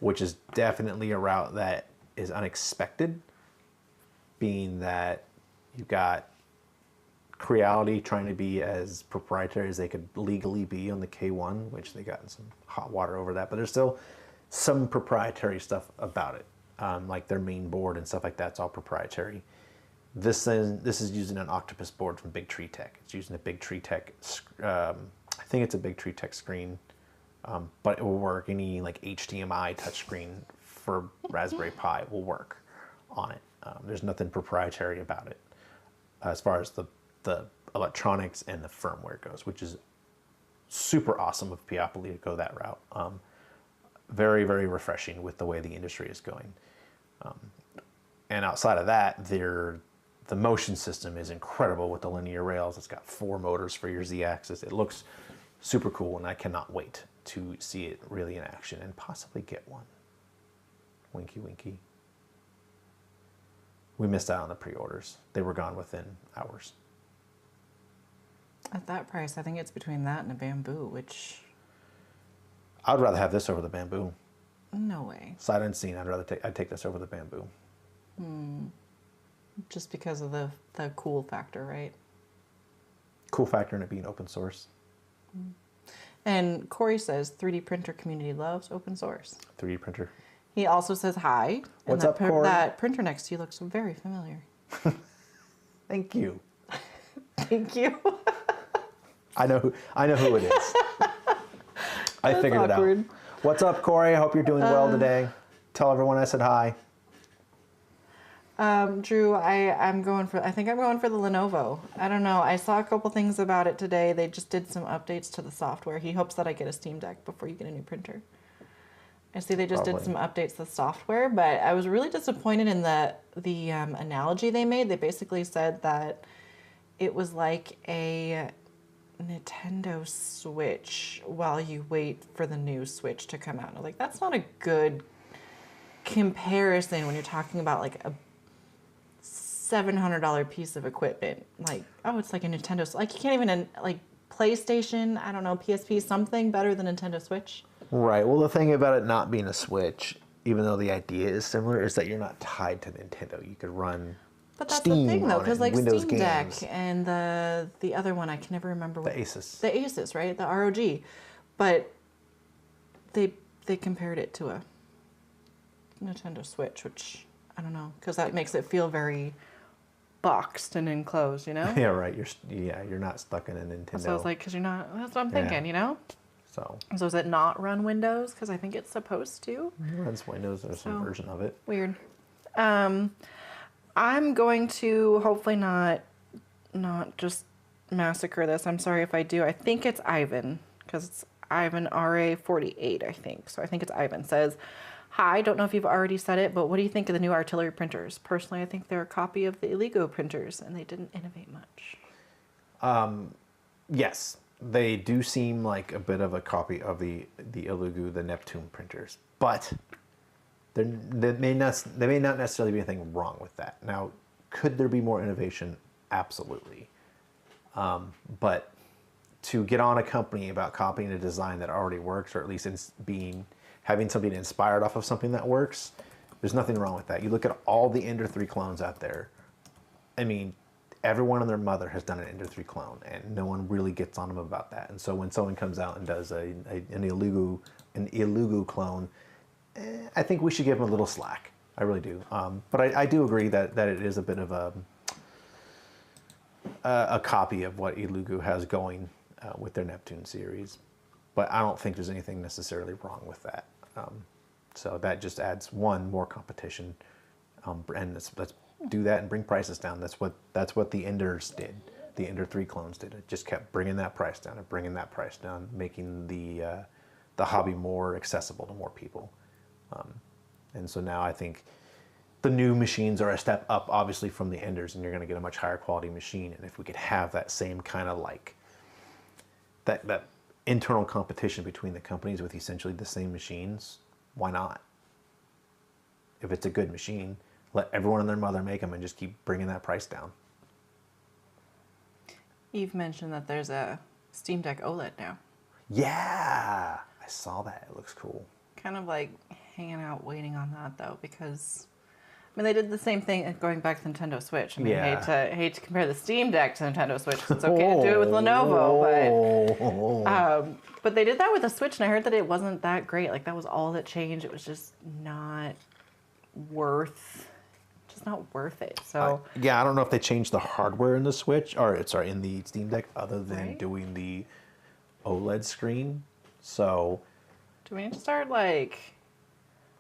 which is definitely a route that is unexpected, being that you've got Creality trying to be as proprietary as they could legally be on the K1, which they got in some hot water over that, but there's still some proprietary stuff about it, like their main board and stuff like that's all proprietary. This is using an Octopus board from Big Tree Tech. It's using a Big Tree Tech, I think it's a Big Tree Tech screen, but it will work. Any like HDMI touchscreen for Raspberry Pi will work on it. There's nothing proprietary about it as far as the electronics and the firmware goes, which is super awesome of Peopoly to go that route. Very, very refreshing with the way the industry is going. And outside of that, the motion system is incredible with the linear rails. It's got 4 motors for your Z-axis. It looks super cool, and I cannot wait to see it really in action and possibly get one. Winky, winky. We missed out on the pre-orders. They were gone within hours. At that price, I think it's between that and a Bamboo, which... I would rather have this over the Bamboo. No way. Sight unseen, I'd take this over the Bamboo. Just because of the cool factor, right? Cool factor in it being open source. And Corey says 3D printer community loves open source. 3D printer. He also says hi. What's and up, Corey? That printer next to you looks very familiar. Thank you. Thank you. I know who it is. I figured awkward. it out. What's up, Corey? I hope you're doing well today. Tell everyone I said hi. Drew, I think I'm going for the Lenovo. I don't know. I saw a couple things about it today. They just did some updates to the software. He hopes that I get a Steam Deck before you get a new printer. I see they just did some updates to the software, but I was really disappointed in the analogy they made. They basically said that it was like a Nintendo Switch while you wait for the new Switch to come out. And I was like, that's not a good comparison when you're talking about like a $700 piece of equipment. Like, oh, it's like a Nintendo. Like, you can't even, like, PlayStation, I don't know, PSP, something better than Nintendo Switch. Right. Well, the thing about it not being a Switch, even though the idea is similar, is that you're not tied to Nintendo. You could run But that's Steam the thing, though, because like Windows Steam Deck games. and the other one, I can never remember what. The Asus. The Asus, right? The ROG. But they compared it to a Nintendo Switch, which, I don't know, because that makes it feel very boxed and enclosed, you know? Yeah, right. You're not stuck in a Nintendo. So I was like, because you're not, that's what I'm thinking, you know? So Does it not run Windows? Because I think it's supposed to. it runs Windows. There's some version of it. Weird. I'm going to hopefully not just massacre this. I'm sorry if I do. I think it's Ivan, because it's Ivan RA48, I think. So I think it's Ivan. Says, hi, don't know if you've already said it, but what do you think of the new artillery printers? Personally, I think they're a copy of the Illego printers, and they didn't innovate much. Yes, they do seem like a bit of a copy of the Illego, the Neptune printers, but they may not necessarily be anything wrong with that. Now, could there be more innovation? Absolutely. But to get on a company about copying a design that already works, or at least it's being having something inspired off of something that works, there's nothing wrong with that. You look at all the Ender 3 clones out there. I mean, everyone and their mother has done an Ender 3 clone, and no one really gets on them about that. And so when someone comes out and does an Ilugu clone, I think we should give them a little slack. I really do. But I do agree that it is a bit of a copy of what Ilugu has going with their Neptune series. But I don't think there's anything necessarily wrong with that. So that just adds one more competition, and let's do that and bring prices down. That's what the Enders did. The Ender 3 clones did. It just kept bringing that price down and bringing that price down, making the hobby more accessible to more people. And so now I think the new machines are a step up, obviously, from the Enders, and you're going to get a much higher quality machine. And if we could have that same kind of like that internal competition between the companies with essentially the same machines, why not? If it's a good machine, let everyone and their mother make them and just keep bringing that price down. You've mentioned that there's a Steam Deck OLED now. Yeah, I saw that. It looks cool. Kind of like hanging out waiting on that though, because I mean they did the same thing going back to Nintendo Switch. I mean, Yeah. hate to compare the Steam Deck to Nintendo Switch. It's okay to do it with Lenovo, but they did that with the Switch, and I heard that it wasn't that great. Like that was all that changed. It was just not worth it. So yeah, I don't know if they changed the hardware in the Switch, or sorry, in the Steam Deck, other than Right. doing the OLED screen. So do we need to start like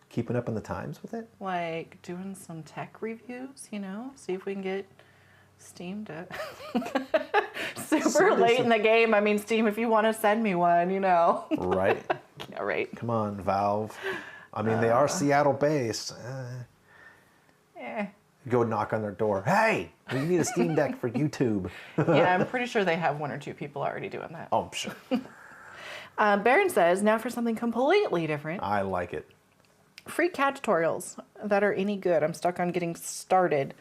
keeping up in the times with it. doing some tech reviews? You know, see if we can get Steam to super late in the game. I mean, Steam, if you want to send me one, you know. Right. Yeah, right. Come on, Valve. I mean, they are Seattle based. Yeah. Go knock on their door. Hey, we need a Steam Deck for YouTube. Yeah, I'm pretty sure they have one or two people already doing that. Oh, I'm sure. Baron says, now for something completely different. I like it. Free CAD tutorials that are any good. I'm stuck on getting started.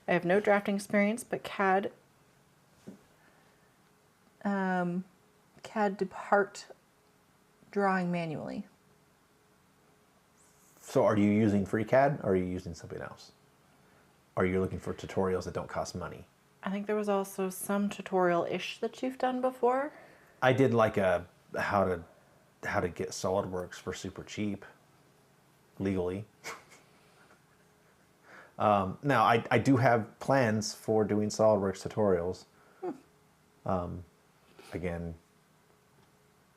I have no drafting experience, but CAD depart drawing manually. So are you using FreeCAD or are you using something else? Are you looking for tutorials that don't cost money? I think there was also some tutorial-ish that you've done before. I did like a how to get SolidWorks for super cheap, legally. Now I do have plans for doing SolidWorks tutorials. Again,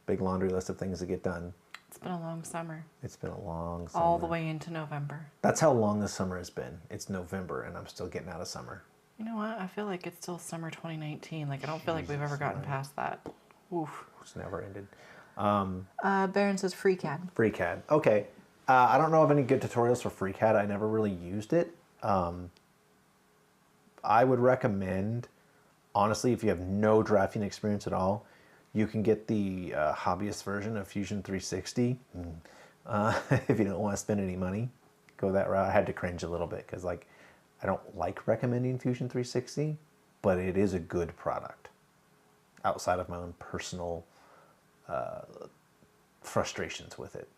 big laundry list of things to get done. It's been a long summer. It's been a long summer. All the way into November. That's how long the summer has been. It's November and I'm still getting out of summer. You know what? I feel like it's still summer 2019. Like, I don't feel like we've ever gotten past that. Oof. It's never ended. Baron says FreeCAD. FreeCAD. Okay. I don't know of any good tutorials for FreeCAD. I never really used it. I would recommend, honestly, if you have no drafting experience at all, you can get the hobbyist version of Fusion 360. If you don't want to spend any money, go that route. I had to cringe a little bit because, like, I don't like recommending Fusion 360, but it is a good product outside of my own personal frustrations with it.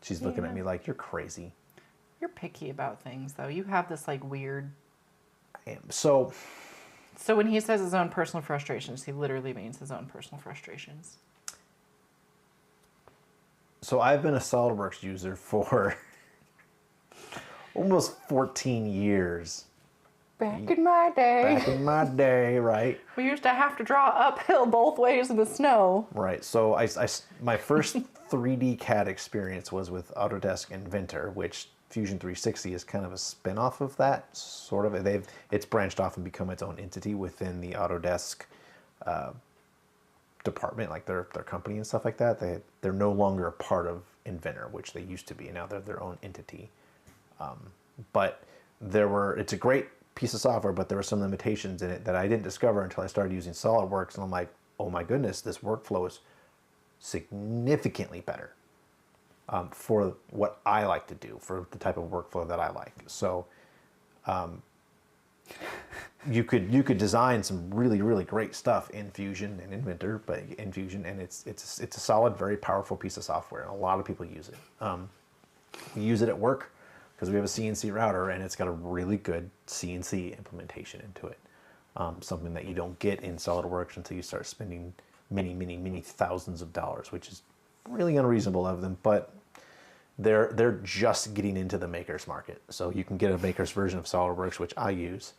She's looking at me like, you're crazy. You're picky about things, though. You have this, like, weird... I am. So when he says his own personal frustrations, he literally means his own personal frustrations. So I've been a SolidWorks user for almost 14 years. Back in my day. Back in my day, right? We used to have to draw uphill both ways in the snow. Right. So my first 3D CAD experience was with Autodesk Inventor, which Fusion 360 is kind of a spin-off of that, sort of. It's branched off and become its own entity within the Autodesk department, like their company and stuff like that. They're no longer a part of Inventor, which they used to be. Now they're their own entity. But it's a great piece of software, but there were some limitations in it that I didn't discover until I started using SolidWorks, and I'm like, oh my goodness, this workflow is significantly better for what I like to do, for the type of workflow that I like. So you could design some really, really great stuff in Fusion and Inventor, but in Fusion, and it's a solid, very powerful piece of software, and a lot of people use it. We use it at work because we have a CNC router, and it's got a really good CNC implementation into it. Something that you don't get in SolidWorks until you start spending many thousands of dollars, which is really unreasonable of them, but they're just getting into the makers market. So you can get a makers version of SolidWorks, which I use,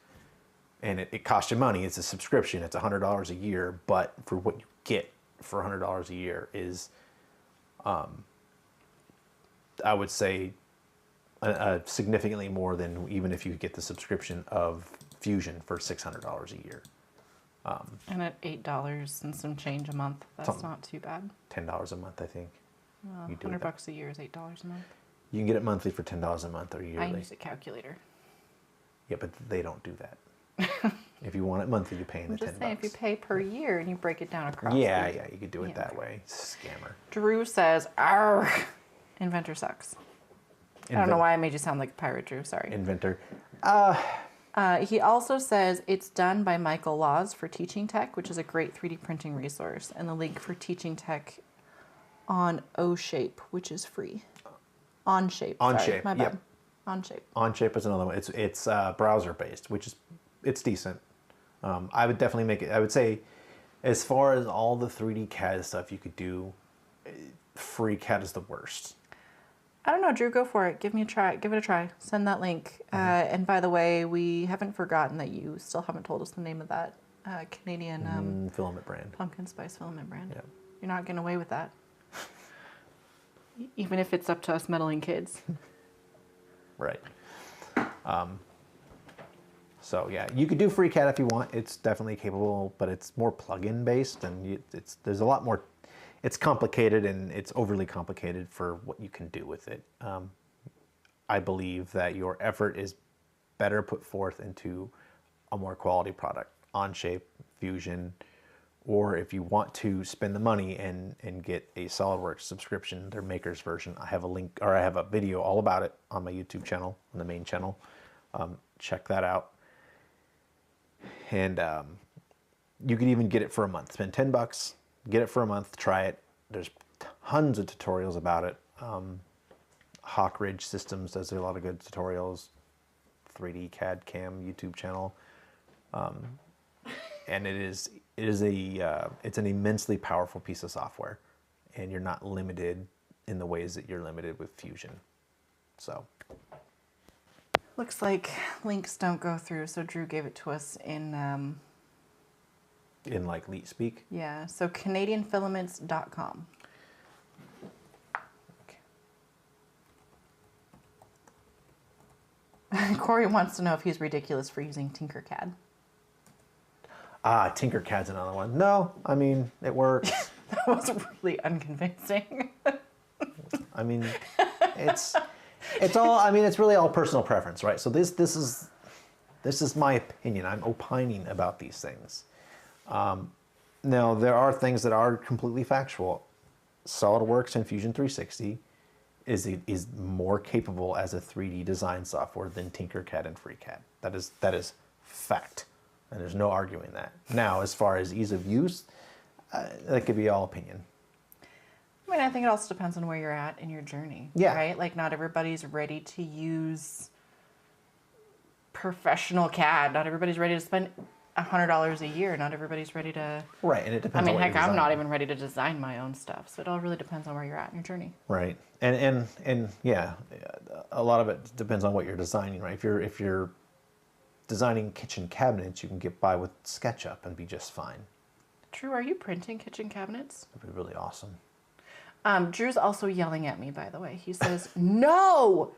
and it costs you money. It's a subscription. It's $100 a year, but for what you get for $100 a year is, I would say, significantly more than even if you get the subscription of Fusion for $600 a year. And at $8 and some change a month, that's not too bad. $10 a month, I think. Well, $100 a year is $8 a month. You can get it monthly for $10 a month or yearly. I use a calculator. Yeah, but they don't do that. If you want it monthly, you're paying the $10. Just saying, if you pay per year and you break it down across. Yeah, you could do it that way. Scammer. Drew says, "Arr, Inventor sucks." I don't know why I made you sound like a pirate, Drew. Sorry. Inventor. He also says it's done by Michael Laws for Teaching Tech, which is a great 3D printing resource, and the link for Teaching Tech on Oshape, which is free. Onshape. Onshape. My bad. Onshape. Onshape is another one. It's browser based, which is it's decent. I would definitely make it. I would say, as far as all the 3D CAD stuff you could do, free CAD is the worst. I don't know, Drew, go for it. Give me a try. Give it a try. Send that link. And by the way, we haven't forgotten that you still haven't told us the name of that Canadian filament brand. Pumpkin spice filament brand. Yep. You're not getting away with that. Even if it's up to us meddling kids. Right. So yeah, you could do FreeCAD if you want. It's definitely capable, but it's more plug-in based, and there's a lot more. It's complicated, and it's overly complicated for what you can do with it. I believe that your effort is better put forth into a more quality product, Onshape, Fusion, or if you want to spend the money and get a SolidWorks subscription, their makers version. I have a link, or I have a video all about it on my YouTube channel, on the main channel. Check that out. And you can even get it for a month. Spend $10, get it for a month, try it. There's tons of tutorials about it. Hawk Ridge Systems does a lot of good tutorials. 3D CAD Cam YouTube channel. And it's an immensely powerful piece of software, and you're not limited in the ways that you're limited with Fusion. So looks like links don't go through, so Drew gave it to us in like Leet Speak. Yeah, so CanadianFilaments.com. Okay. Corey wants to know if he's ridiculous for using Tinkercad. Tinkercad's another one. No, I mean, it works. That was really unconvincing. I mean, it's all. I mean, it's really all personal preference, right? So this is my opinion. I'm opining about these things. Now there are things that are completely factual. SolidWorks and Fusion 360 is more capable as a 3D design software than Tinkercad and FreeCAD. That is fact. And there's no arguing that. Now, as far as ease of use, that could be all opinion. I mean, I think it also depends on where you're at in your journey. Yeah. Right? Like, not everybody's ready to use professional CAD. Not everybody's ready to spend $100 a year. Not everybody's ready to... Right, and it depends I on mean, what heck, you're I'm not designing. even ready to design my own stuff. So it all really depends on where you're at in your journey. Right, and yeah, a lot of it depends on what you're designing, right? If you're designing kitchen cabinets, you can get by with SketchUp and be just fine. Drew, are you printing kitchen cabinets? That'd be really awesome. Drew's also yelling at me, by the way. He says, no.ca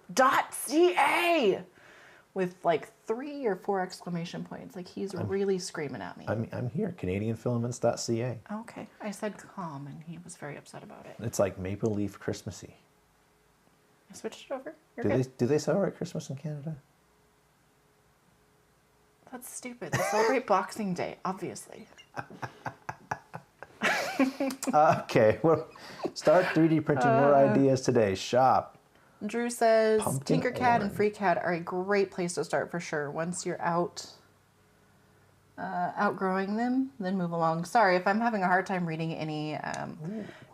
with like 3 or 4 exclamation points. Like, he's really screaming at me. I'm here, CanadianFilaments.ca. Okay. I said calm, and he was very upset about it. It's like Maple Leaf Christmassy. I switched it over. You're good. Do they celebrate Christmas in Canada? That's stupid. They celebrate Boxing Day, obviously. Okay, well, start 3D printing more ideas today. Shop. Drew says Pumpkin Tinkercad and orange. FreeCAD are a great place to start for sure. Once you're out outgrowing them, then move along. Sorry if I'm having a hard time reading any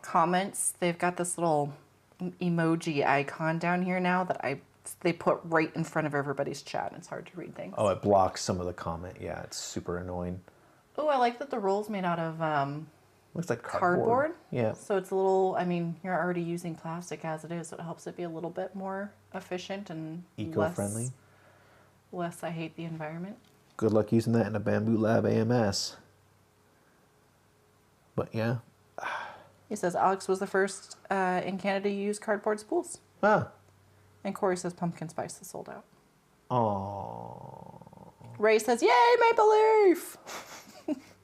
comments. They've got this little emoji icon down here now that they put right in front of everybody's chat, and it's hard to read things. Oh, it blocks some of the comment. Yeah, it's super annoying. Oh, I like that the roll's made out of Looks like cardboard. Yeah. So it's a little, I mean, you're already using plastic as it is, so it helps it be a little bit more efficient and eco-friendly. Less I hate the environment. Good luck using that in a Bamboo Lab AMS. But yeah. He says Alex was the first in Canada to use cardboard spools. Ah. And Corey says pumpkin spice is sold out. Oh. Ray says, yay, Maple Leaf!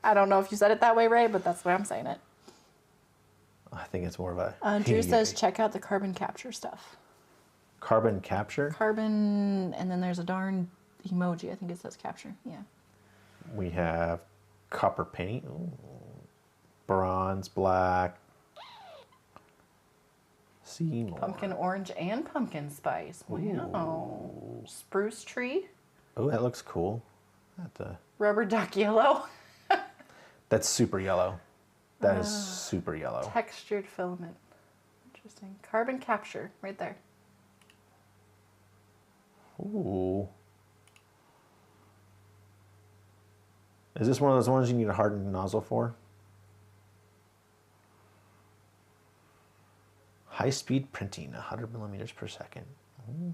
I don't know if you said it that way, Ray, but that's the way I'm saying it. I think it's more of a... Drew says, check out the carbon capture stuff. Carbon capture? Carbon, and then there's a darn emoji. I think it says capture. Yeah. We have copper paint. Ooh. Bronze, black. See more. Pumpkin orange and pumpkin spice. Wow. Ooh. Spruce tree. Oh, that looks cool. Rubber duck yellow. That's super yellow. That is super yellow. Textured filament. Interesting. Carbon capture, right there. Ooh. Is this one of those ones you need a hardened nozzle for? High-speed printing, 100 millimeters per second. Ooh.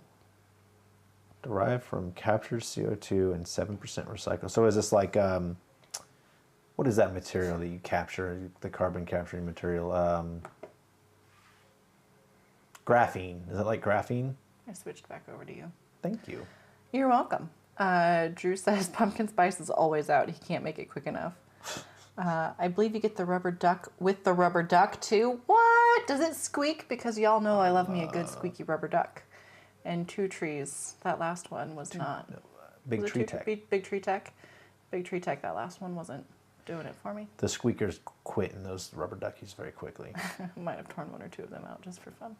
Derived from captured CO2 and 7% recycled. So is this like, what is that material that you capture, the carbon capturing material? Graphene. Is it like graphene? I switched back over to you. Thank you. You're welcome. Drew says pumpkin spice is always out. He can't make it quick enough. I believe you get the rubber duck with the rubber duck too. What? Does it squeak? Because y'all know I love me a good squeaky rubber duck. And two trees. That last one was not. Big Tree Tech. Big Tree Tech. Big Tree Tech. That last one wasn't doing it for me. The squeakers quit in those rubber duckies very quickly. Might have torn one or two of them out just for fun.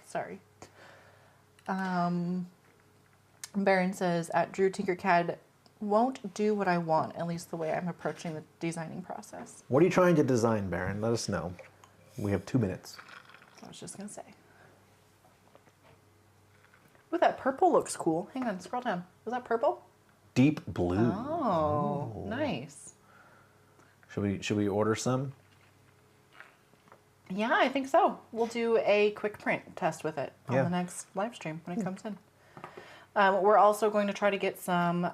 Sorry. Baron says, at Drew Tinkercad won't do what I want, at least the way I'm approaching the designing process. What are you trying to design, Baron? Let us know. We have 2 minutes. I was just going to say. Ooh, that purple looks cool. Hang on, scroll down. Was that purple? Deep blue. Oh, ooh. Nice. Should we order some? Yeah, I think so. We'll do a quick print test with it on the next live stream when it comes in. We're also going to try to get some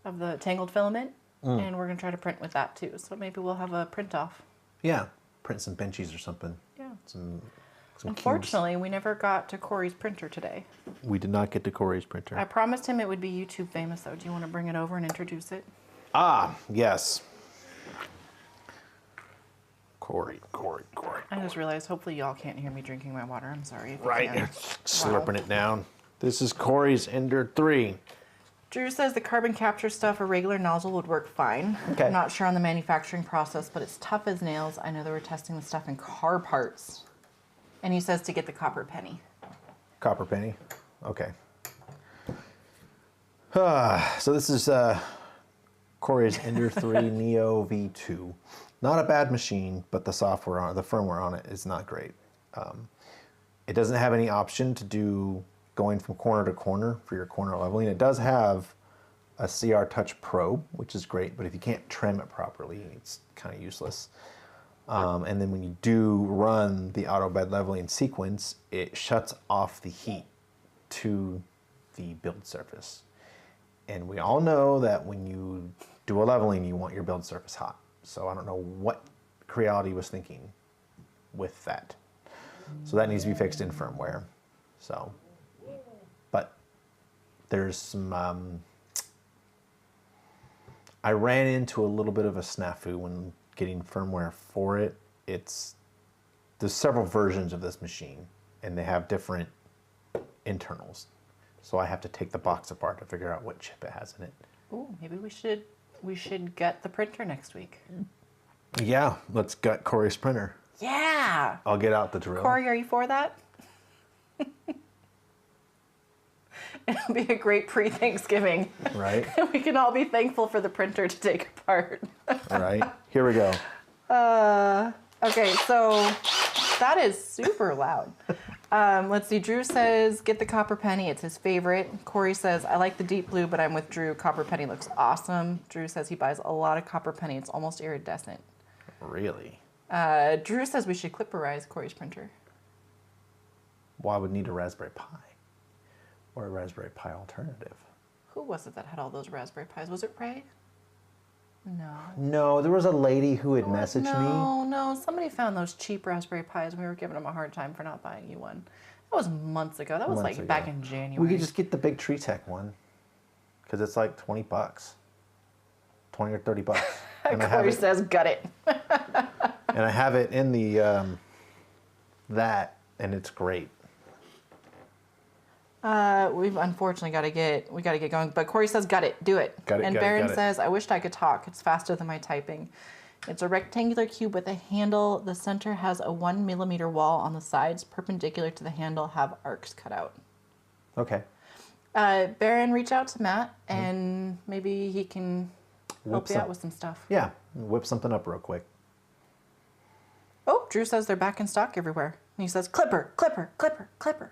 of the Tangled filament, and we're going to try to print with that too. So maybe we'll have a print off. Yeah, print some benchies or something. Yeah. Some Unfortunately, cubes. we never got to Corey's printer today. We did not get to Corey's printer. I promised him it would be YouTube famous, though. Do you want to bring it over and introduce it? Ah, yes. Corey. I just realized, hopefully y'all can't hear me drinking my water. I'm sorry. If you Right, can. slurping it down. This is Corey's Ender 3. Drew says the carbon capture stuff, a regular nozzle would work fine. Okay. I'm not sure on the manufacturing process, but it's tough as nails. I know they were testing the stuff in car parts. And he says to get the copper penny. Copper penny. Okay. So this is Corey's Ender 3 Neo V2. Not a bad machine, but the firmware on it is not great. It doesn't have any option to do going from corner to corner for your corner leveling. It does have a CR Touch probe, which is great, but if you can't trim it properly, it's kind of useless. And then when you do run the auto bed leveling sequence, it shuts off the heat to the build surface. And we all know that when you do a leveling, you want your build surface hot. So I don't know what Creality was thinking with that. So that needs to be fixed in firmware. So, but there's some, I ran into a little bit of a snafu when getting firmware for it. There's several versions of this machine and they have different internals. So I have to take the box apart to figure out what chip it has in it. Ooh, maybe we should get the printer next week. Yeah, let's gut Corey's printer. Yeah. I'll get out the drill. Corey, are you for that? It'll be a great pre-Thanksgiving. Right. We can all be thankful for the printer to take apart. All right. Here we go. Okay, so that is super loud. Let's see. Drew says, get the copper penny. It's his favorite. Corey says, I like the deep blue, but I'm with Drew. Copper penny looks awesome. Drew says he buys a lot of copper penny. It's almost iridescent. Really? Drew says we should clipperize Corey's printer. Well, I would need a Raspberry Pi or a Raspberry Pi alternative. Who was it that had all those Raspberry Pis? Was it Ray? No. No, there was a lady who had messaged me. No. Somebody found those cheap Raspberry Pis and we were giving them a hard time for not buying you one. That was months ago. That was Months like ago. back in January. We could just get the big Tree Tech one because it's like $20, 20 or $30. And Corey says, gut it. and I have it in the that, and it's great. We've unfortunately got to get going. But Corey says, got it, do it. Got it, and got it, Baron got it. says, I wished I could talk. It's faster than my typing. It's a rectangular cube with a handle. The center has a 1 millimeter wall on the sides, perpendicular to the handle, have arcs cut out. Okay. Baron, reach out to Matt, and maybe he can help you out with some stuff. Yeah, whip something up real quick. Oh, Drew says they're back in stock everywhere. And he says, clipper, clipper, clipper, clipper.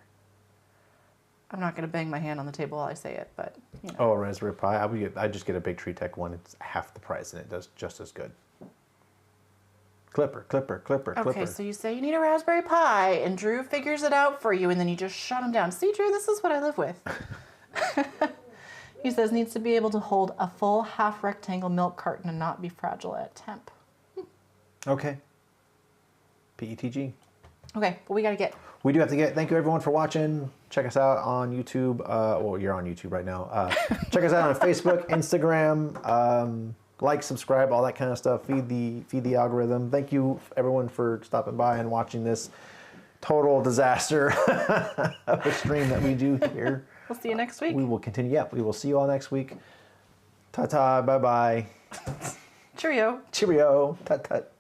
I'm not going to bang my hand on the table while I say it, but, you know. Oh, a Raspberry Pi. I just get a big Tree Tech one. It's half the price, and it does just as good. Clipper, clipper, clipper, clipper. Okay, so you say you need a Raspberry Pi, and Drew figures it out for you, and then you just shut him down. See, Drew, this is what I live with. He says needs to be able to hold a full half rectangle milk carton and not be fragile at temp. Okay. PETG. Okay, but we got to get. We do have to get. Thank you everyone for watching. Check us out on YouTube. Well, you're on YouTube right now. Check us out on Facebook, Instagram. Like, subscribe, all that kind of stuff. Feed the algorithm. Thank you everyone for stopping by and watching this total disaster of a stream that we do here. We'll see you next week. We will continue. Yeah, we will see you all next week. Ta-ta. Bye-bye. Cheerio. Cheerio. Tut-tut.